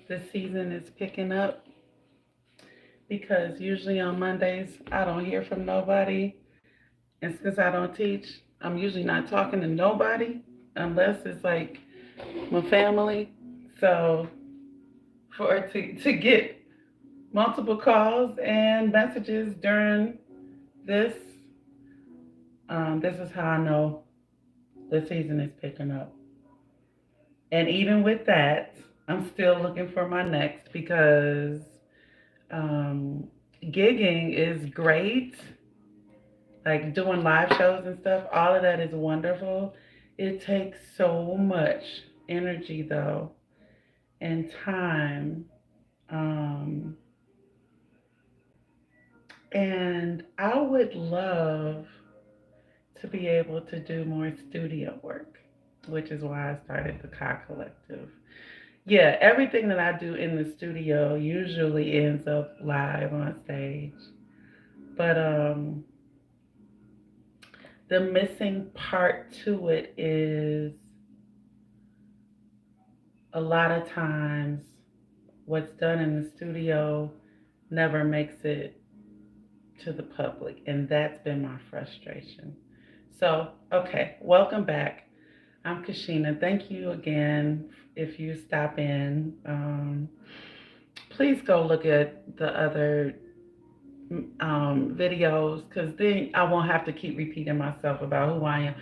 the season is picking up because usually on Mondays I don't hear from nobody. And since I don't teach, I'm usually not talking to nobody unless it's like my family. So for it to get multiple calls and messages during this, this is how I know the season is picking up. And even with that, I'm still looking for my next because um, gigging is great. Like doing live shows and stuff, all of that is wonderful. It takes so much energy though and time. Um, and I would love to be able to do more studio work, which is why I started the Car Collective. Yeah, everything that I do in the studio usually ends up live on stage. But the missing part to it is a lot of times what's done in the studio never makes it to the public, and that's been my frustration. So, okay, welcome back. I'm Keshena. Thank you again. If you stop in, please go look at the other videos because then I won't have to keep repeating myself about who I am.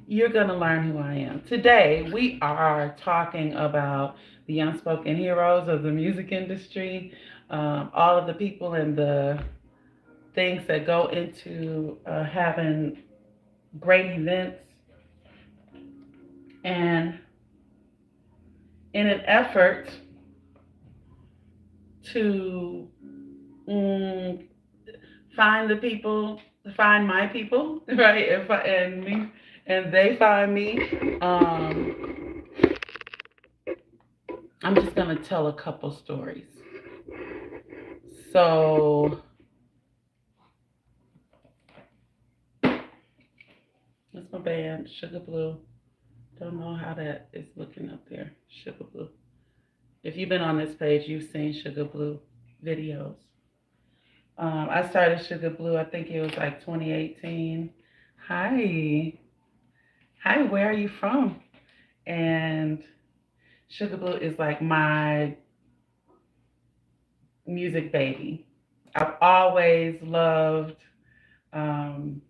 You're going to learn who I am. Today, we are talking about the unspoken heroes of the music industry, all of the people and the things that go into having great events. And in an effort to mm, find the people, find my people, right? And me, and they find me. I'm just gonna tell a couple stories. So that's my band, Sugar Blue. Don't know how that is looking up there, Sugar Blue. If you've been on this page, you've seen Sugar Blue videos. I started Sugar Blue, I think it was like 2018. Hi. Hi, where are you from? And Sugar Blue is like my music baby. I've always loved um,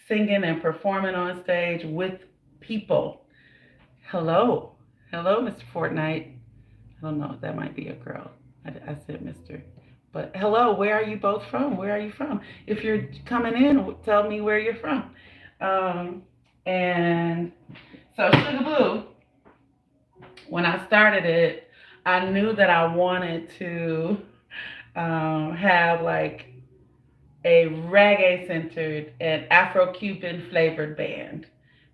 singing and performing on stage with people. Hello. Hello, Mr. Fortnite. I don't know, that might be a girl. I said Mr. But hello, where are you both from? Where are you from? If you're coming in, tell me where you're from. And so Sugar Blue, when I started it, I knew that I wanted to have like a reggae centered and Afro Cuban flavored band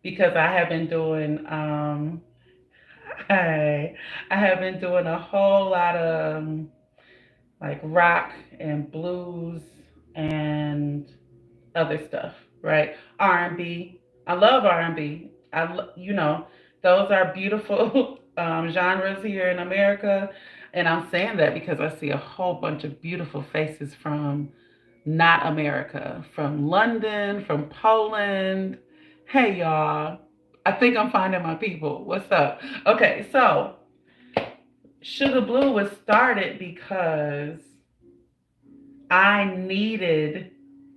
because I have been doing I have been doing a whole lot of like rock and blues and other stuff, right? R&B. I love R&B. You know, those are beautiful genres here in America, and I'm saying that because I see a whole bunch of beautiful faces from not America, from London, from Poland. Hey y'all, I think I'm finding my people. What's up? Okay, so Sugar Blue was started because I needed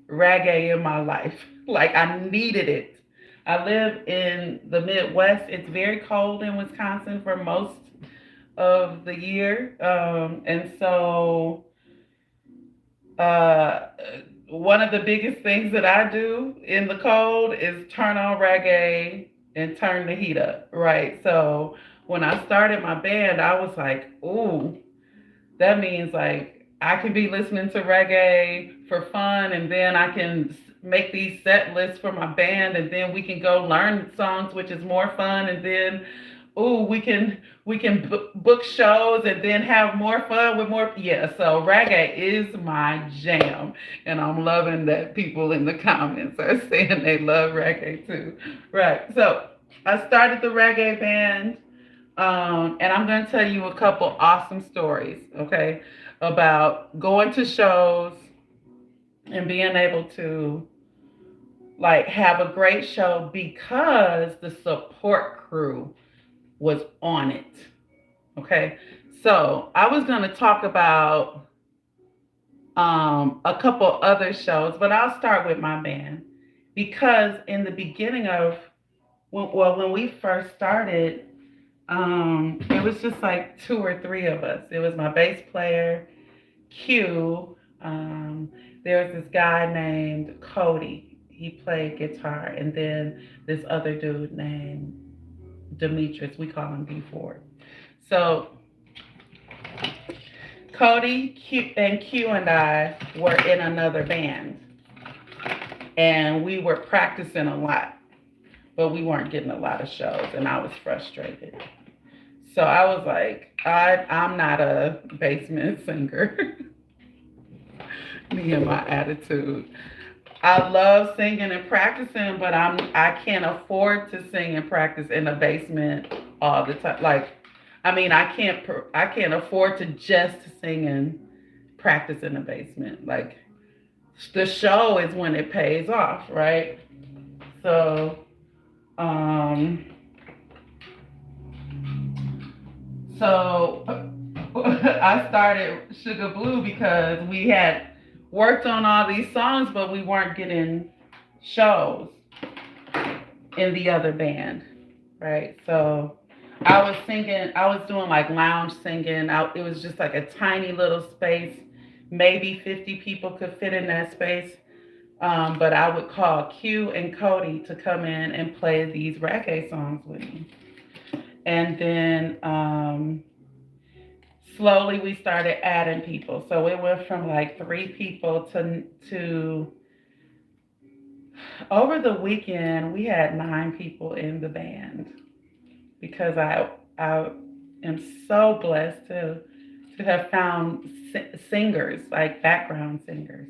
reggae in my life. Like I needed it. I live in the Midwest. It's very cold in Wisconsin for most of the year. And so uh, one of the biggest things that I do in the cold is turn on reggae and turn the heat up, right? So when I started my band, I was like, ooh, that means like I can be listening to reggae for fun, and then I can make these set lists for my band, and then we can go learn songs, which is more fun, and then ooh, we can book shows and then have more fun with more. Yeah, so reggae is my jam, and I'm loving that people in the comments are saying they love reggae too. Right. So I started the reggae band And I'm going to tell you a couple awesome stories, okay, about going to shows and being able to like have a great show because the support crew was on it. Okay. So I was going to talk about a couple other shows, but I'll start with my band because in the beginning of when we first started, it was just like two or three of us. It was my bass player, Q. There was this guy named Cody. He played guitar, and then this other dude named Demetrius. We call him B4. So Cody Q and I were in another band, and we were practicing a lot, but we weren't getting a lot of shows, and I was frustrated. So I was like, I'm not a basement singer. Me and my attitude. I love singing and practicing, but I can't afford to sing and practice in the basement all the time. Like, I mean, I can't afford to just sing and practice in the basement. Like, the show is when it pays off, right? So, um, so I started Sugar Blue because we had worked on all these songs, but we weren't getting shows in the other band, right? So I was singing, I was doing like lounge singing. It was just like a tiny little space. Maybe 50 people could fit in that space. But I would call Q and Cody to come in and play these reggae songs with me. And then slowly we started adding people. So it went from like three people to over the weekend we had nine people in the band because I am so blessed to have found singers like background singers.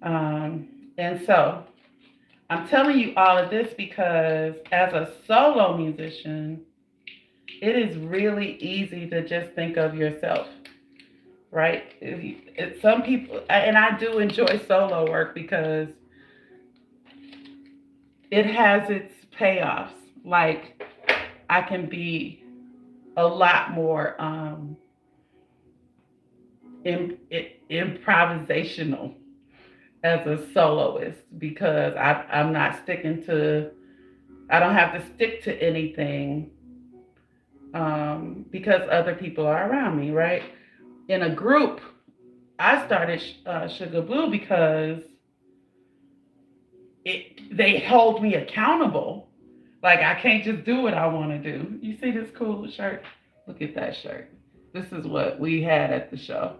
And so I'm telling you all of this because as a solo musician, it is really easy to just think of yourself, right? Some people, and I do enjoy solo work because it has its payoffs. Like, I can be a lot more improvisational as a soloist because I'm not sticking to, I don't have to stick to anything because other people are around me, right? In a group, I started Sugar Blue because they hold me accountable. Like I can't just do what I want to do. You see this cool shirt? Look at that shirt. This is what we had at the show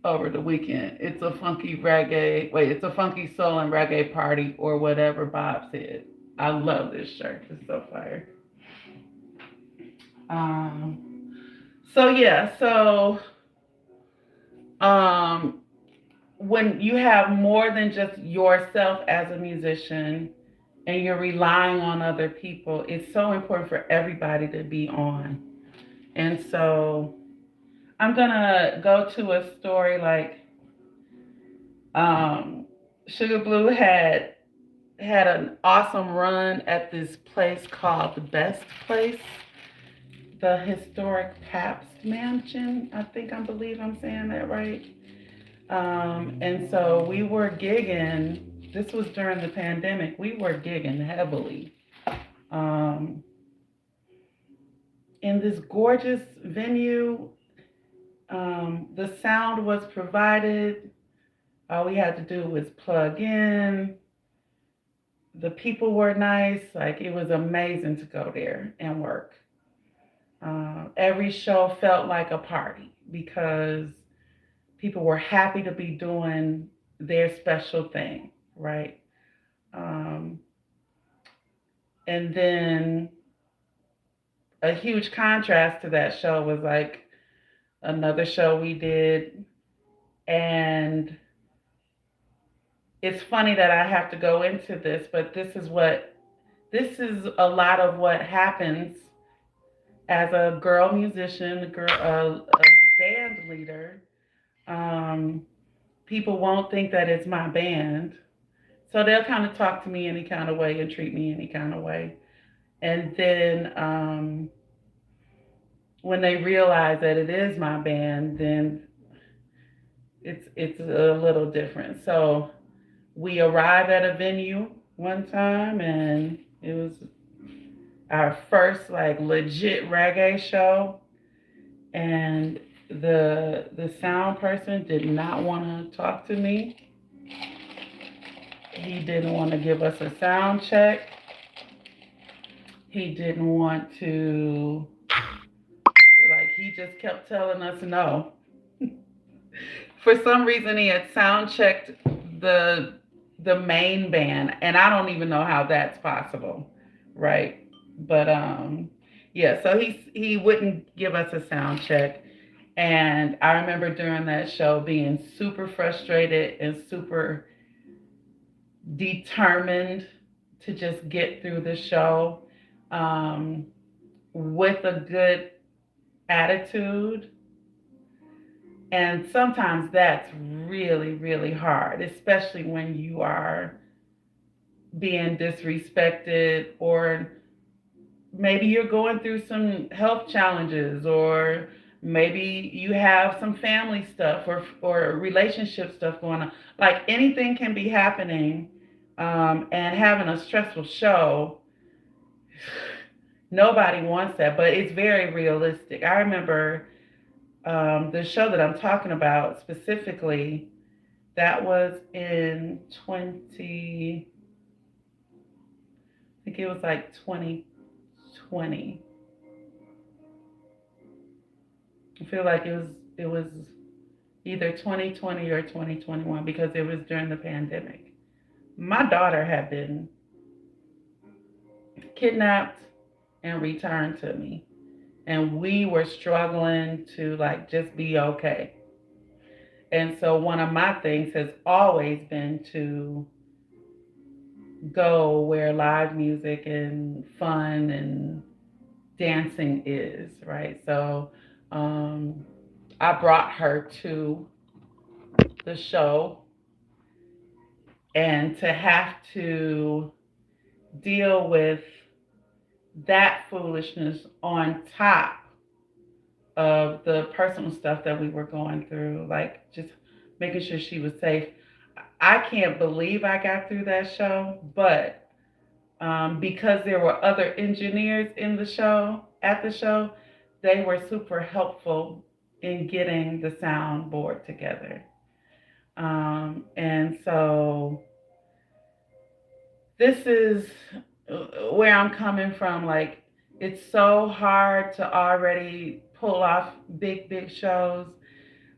over the weekend. It's a funky reggae. Wait, it's a funky soul and reggae party or whatever Bob said. I love this shirt. It's so fire. Um, so yeah, so um, when you have more than just yourself as a musician and you're relying on other people, it's so important for everybody to be on. And so I'm gonna go to a story like um, Sugar Blue had an awesome run at this place called the Best Place, the historic Pabst Mansion. I believe I'm saying that right. And so we were gigging. This was during the pandemic. We were gigging heavily um, in this gorgeous venue. The sound was provided. All we had to do was plug in. The people were nice. Like it was amazing to go there and work. Every show felt like a party because people were happy to be doing their special thing, right? Um, and then a huge contrast to that show was like another show we did. And it's funny that I have to go into this, but this is a lot of what happens as a girl musician, a band leader, um, people won't think that it's my band. So they'll kind of talk to me any kind of way and treat me any kind of way. And then when they realize that it is my band, then it's a little different. So we arrived at a venue one time, and it was our first like legit reggae show, and the sound person did not want to talk to me. He didn't want to give us a sound check. He didn't want to, like, he just kept telling us no. For some reason, he had sound checked the the main band, and I don't even know how that's possible, right? But yeah. So he wouldn't give us a sound check, and I remember during that show being super frustrated and super determined to just get through the show um, with a good attitude. And sometimes that's really, really hard, especially when you are being disrespected, or maybe you're going through some health challenges, or maybe you have some family stuff, or relationship stuff going on. Like anything can be happening, and having a stressful show, nobody wants that, but it's very realistic. I remember the show that I'm talking about specifically, that was in 20, I think it was like 2020. I feel like it was either 2020 or 2021 because it was during the pandemic. My daughter had been kidnapped and returned to me, and we were struggling to like just be okay. And so one of my things has always been to go where live music and fun and dancing is, right? So um, I brought her to the show, and to have to deal with that foolishness on top of the personal stuff that we were going through, like just making sure she was safe. I can't believe I got through that show, but because there were other engineers in the show, at the show, they were super helpful in getting the soundboard together. And so this is where I'm coming from. Like, it's so hard to already pull off big, big shows.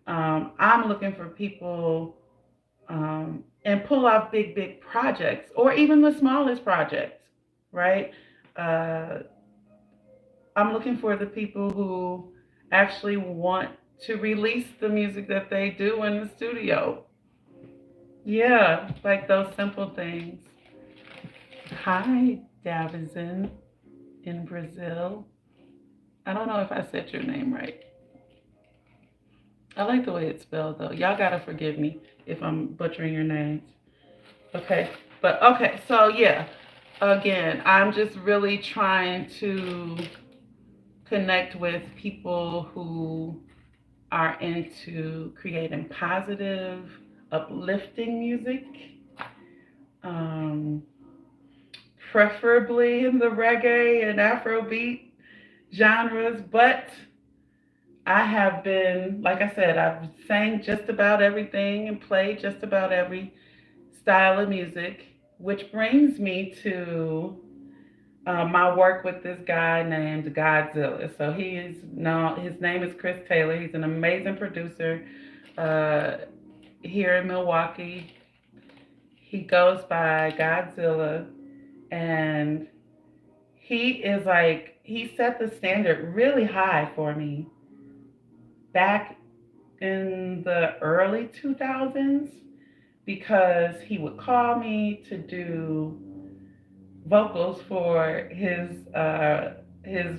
I'm looking for people and pull off big, big projects, or even the smallest projects, right? Uh, I'm looking for the people who actually want to release the music that they do in the studio. Yeah, like those simple things. Hi, Davison in Brazil. I don't know if I said your name right. I like the way it's spelled though. Y'all gotta forgive me if I'm butchering your names. Okay. But okay, so yeah. Again, I'm just really trying to connect with people who are into creating positive, uplifting music. Um, Preferably in the reggae and Afrobeat genres, but I have been, like I said, I've sang just about everything and played just about every style of music, which brings me to my work with this guy named Godzilla. So he is no, his name is Chris Taylor. He's an amazing producer uh, here in Milwaukee. He goes by Godzilla, and he set the standard really high for me back in the early 2000s, because he would call me to do vocals for his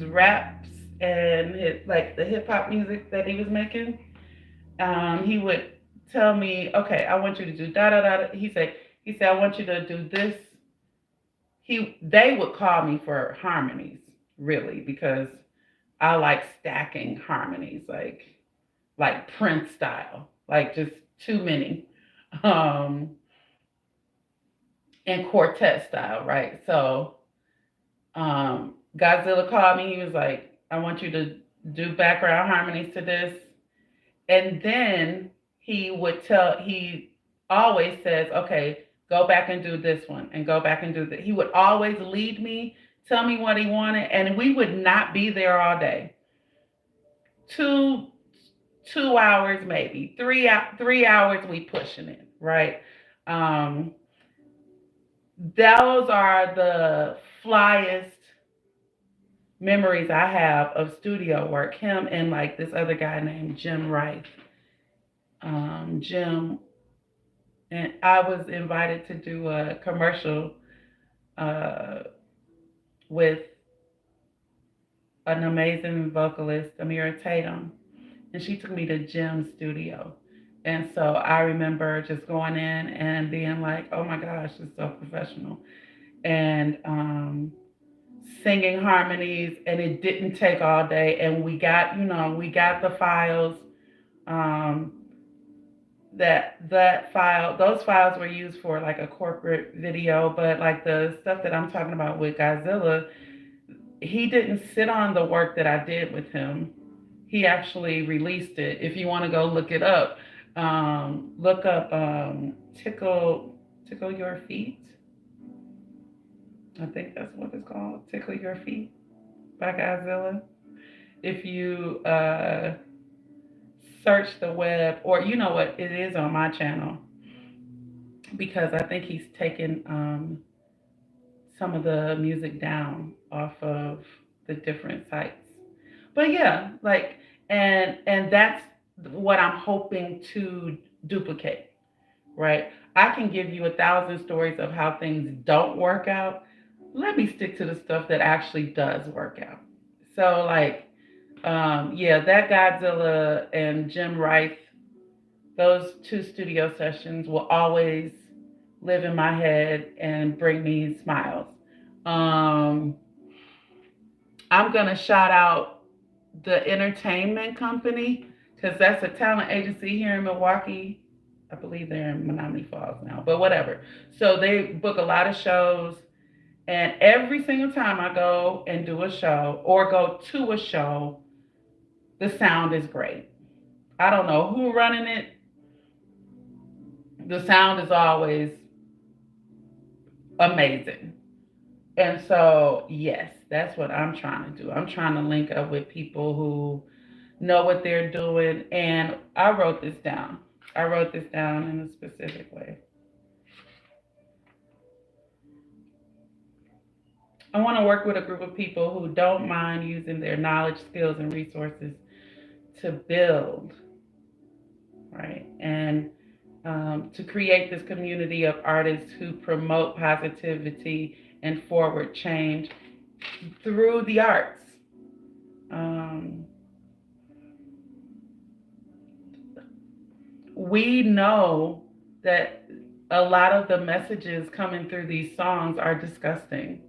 raps and like the hip hop music that he was making. He would tell me, okay, I want you to do da da da. He said, I want you to do this. They would call me for harmonies, really, because I like stacking harmonies, like Prince style, like just too many, um, and quartet style, right? So Godzilla called me. He was like, I want you to do background harmonies to this. And then he always says, okay, go back and do this one and go back and do that. He would always lead me, tell me what he wanted, and we would not be there all day. Two 2 hours, maybe 3 hours, we pushing it, right? Um, those are the flyest memories I have of studio work. Him and like this other guy named Jim Rice. Jim and I was invited to do a commercial uh, with an amazing vocalist, Amira Tatum, and she took me to Jim's studio. And so I remember just going in and being like, "Oh my gosh, it's so professional," and singing harmonies. And it didn't take all day. And we got the files. Um, those files were used for like a corporate video, but like the stuff that I'm talking about with Godzilla, he didn't sit on the work that I did with him. He actually released it. If you want to go look it up, look up Tickle Your Feet. I think that's what it's called, Tickle Your Feet by Godzilla. If you search the web, or you know what, it is on my channel, because I think he's taken some of the music down off of the different sites. But yeah, like, and that's what I'm hoping to duplicate, right? I can give you 1,000 stories of how things don't work out. Let me stick to the stuff that actually does work out. So like, yeah, that Godzilla and Jim Rice, those two studio sessions will always live in my head and bring me smiles. Um, I'm gonna shout out the entertainment company, because that's a talent agency here in Milwaukee. I believe they're in Menominee Falls now, but whatever. So they book a lot of shows, and every single time I go and do a show or go to a show, the sound is great. I don't know who running it. The sound is always amazing. And so, yes, that's what I'm trying to do. I'm trying to link up with people who know what they're doing. And I wrote this down. I wrote this down in a specific way. I want to work with a group of people who don't mind using their knowledge, skills, and resources to build, right? And to create this community of artists who promote positivity and forward change through the arts. Um, we know that a lot of the messages coming through these songs are disgusting.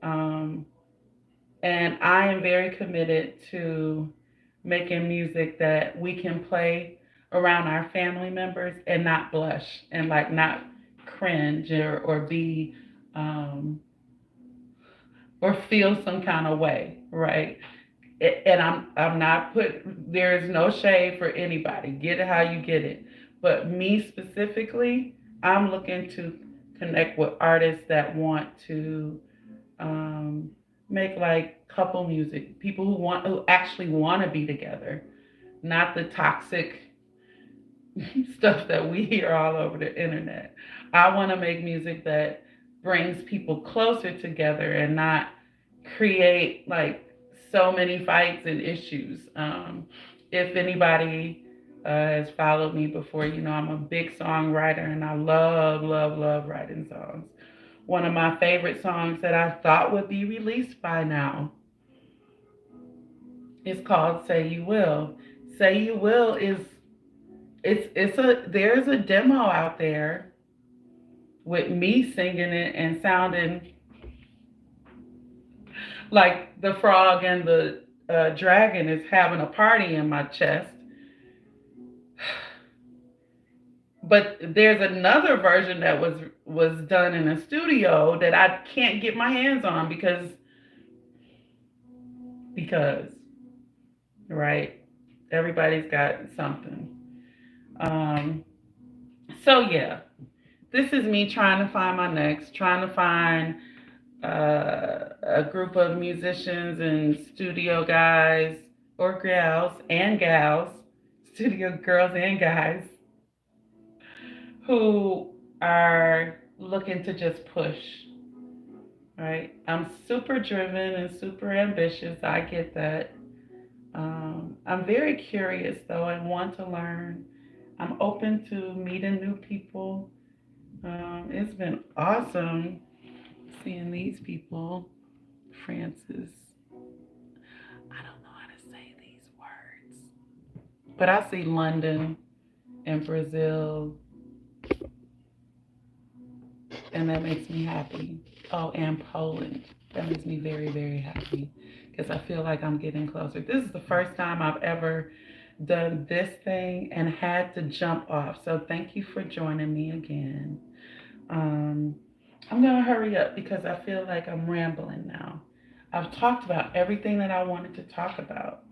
Um, and I am very committed to making music that we can play around our family members and not blush and like not cringe or be um, or feel some kind of way, right? And I'm not put there is no shade for anybody. Get it how you get it. But me specifically, I'm looking to connect with artists that want to um, make like couple music, people who actually want to be together, not the toxic stuff that we hear all over the internet. I want to make music that brings people closer together and not create like so many fights and issues. If anybody has followed me before, I'm a big songwriter and I love, love, love writing songs. One of my favorite songs that I thought would be released by now It's called Say You Will. Say You Will is it's a there's a demo out there with me singing it and sounding like the frog and the dragon is having a party in my chest. But there's another version that was done in a studio that I can't get my hands on because right, everybody's got something. Um, so yeah, this is me trying to find my next, trying to find a group of musicians and studio guys or gals, studio girls and guys who are looking to just push, right? I'm super driven and super ambitious. I get that. I'm very curious though and want to learn. I'm open to meeting new people. It's been awesome seeing these people. Francis, I don't know how to say these words, but I see London and Brazil, and that makes me happy. Oh, and Poland. That makes me very, very happy because I feel like I'm getting closer. This is the first time I've ever done this thing and had to jump off. So thank you for joining me again. Um, I'm going to hurry up because I feel like I'm rambling now. I've talked about everything that I wanted to talk about.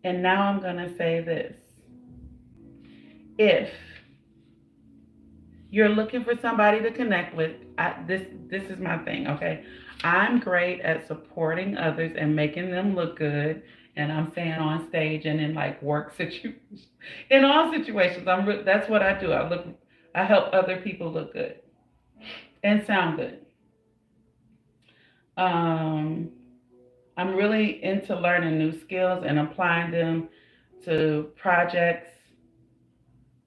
And now I'm going to say this. If you're looking for somebody to connect with, this is my thing, okay? I'm great at supporting others and making them look good. And I'm saying on stage and in like work situations, in all situations, that's what I do. I help other people look good and sound good. Um, I'm really into learning new skills and applying them to projects,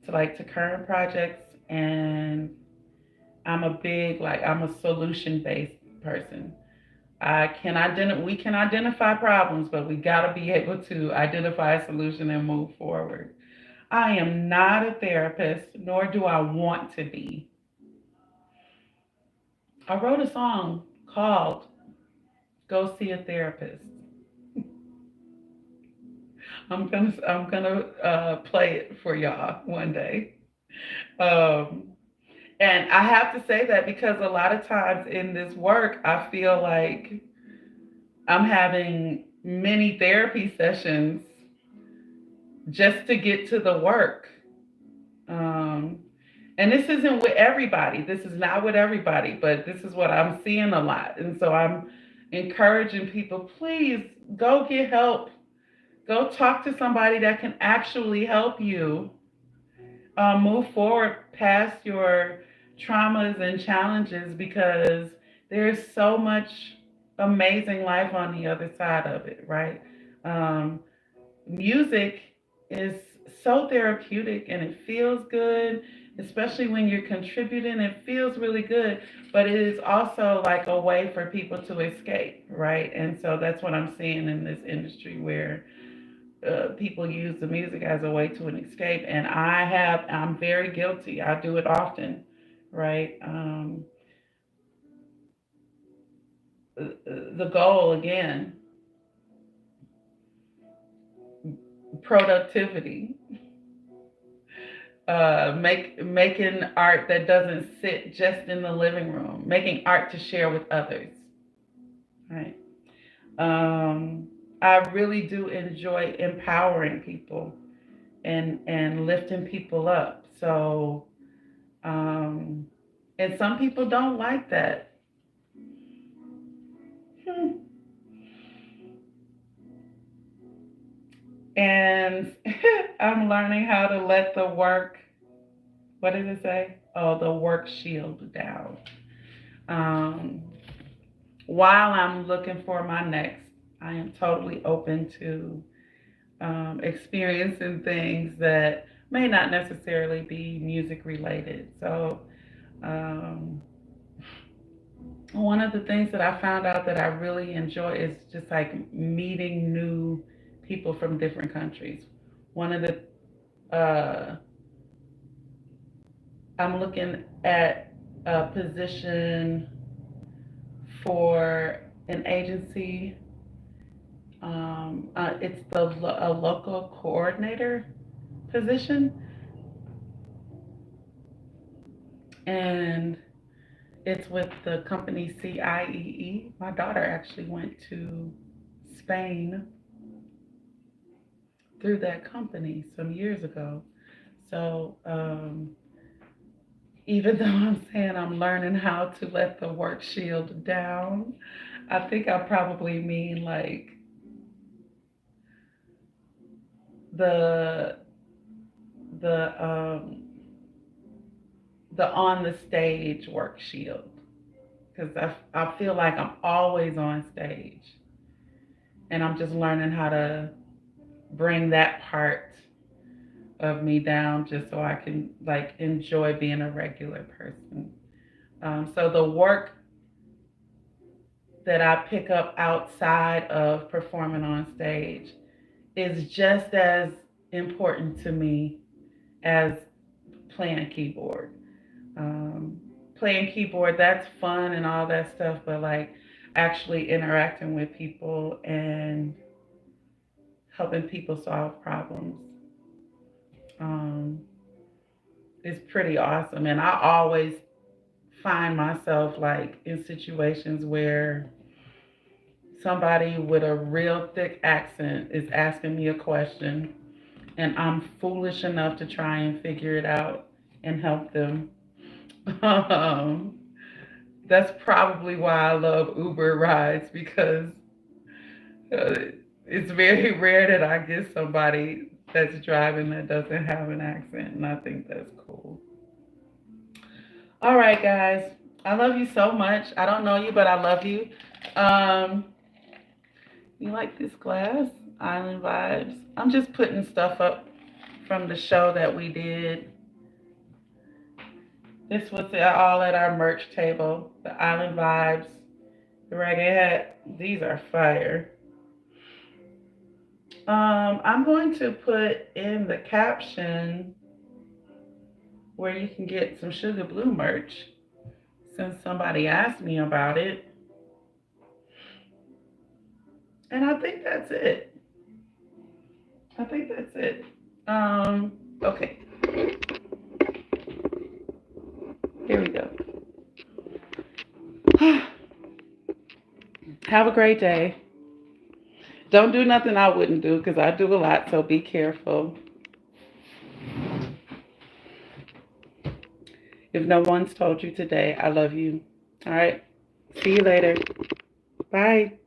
to current projects, and I'm a solution based person. We can identify problems, but we got to be able to identify a solution and move forward. I am not a therapist, nor do I want to be. I wrote a song called "Go See a Therapist." I'm gonna play it for y'all one day. Um, and I have to say that because a lot of times in this work, I feel like I'm having many therapy sessions just to get to the work. Um, and this isn't with everybody. This is not with everybody, but this is what I'm seeing a lot. And so I'm encouraging people, please go get help. Go talk to somebody that can actually help you move forward past your traumas and challenges because there's so much amazing life on the other side of it, right? Um, Music is so therapeutic and it feels good, especially when you're contributing. It feels really good, but it is also like a way for people to escape, right? And so that's what I'm seeing in this industry where people use the music as a way to an escape. And I'm very guilty. I do it often, right? The goal again, productivity, making art that doesn't sit just in the living room, making art to share with others, right? I really do enjoy empowering people and lifting people up. So, um, and some people don't like that. Hmm. And I'm learning how to let the work, what does it say? Oh, the work shield down. Um, while I'm looking for my next, I am totally open to experiencing things that may not necessarily be music related. So, um, One of the things that I found out that I really enjoy is just like meeting new people from different countries. One of the I'm looking at a position for an agency. It's a local coordinator position, and it's with the company CIEE. My daughter actually went to Spain through that company some years ago. So even though I'm saying I'm learning how to let the work shield down, I think I probably mean like the the the on the stage work shield, because I feel like I'm always on stage, and I'm just learning how to bring that part of me down just so I can like enjoy being a regular person. So the work that I pick up outside of performing on stage is just as important to me as playing keyboard. Um, Playing keyboard, that's fun and all that stuff, but like actually interacting with people and helping people solve problems um, is pretty awesome. And I always find myself like in situations where somebody with a real thick accent is asking me a question, and I'm foolish enough to try and figure it out and help them. Um, that's probably why I love Uber rides, because uh, it's very rare that I get somebody that's driving that doesn't have an accent, and I think that's cool. All right, guys. I love you so much. I don't know you, but I love you. Um, you like this glass? Island Vibes. I'm just putting stuff up from the show that we did. This was all at our merch table. The Island Vibes, the reggae hat. These are fire. I'm going to put in the caption where you can get some Sugar Blue merch since somebody asked me about it. And I think that's it. I think that's it. Okay, here we go. Have a great day. Don't do nothing I wouldn't do because I do a lot, so be careful. If no one's told you today, I love you. All right. See you later. Bye.